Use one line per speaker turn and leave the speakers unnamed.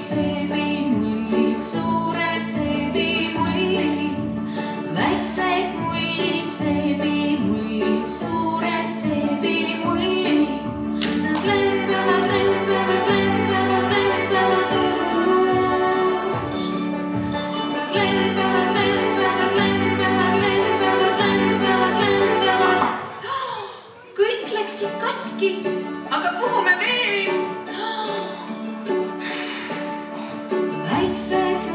seebimullid, suured seebimullid, väiksed mullid, seebimullid, suured seebimullid. Nad lendavad, lendavad, lendavad, lendavad õhus. Nad lendavad, lendavad, lendavad, lendavad, lendavad, lendavad. Kõik läksid katki, aga kuhu me veel? Väiksed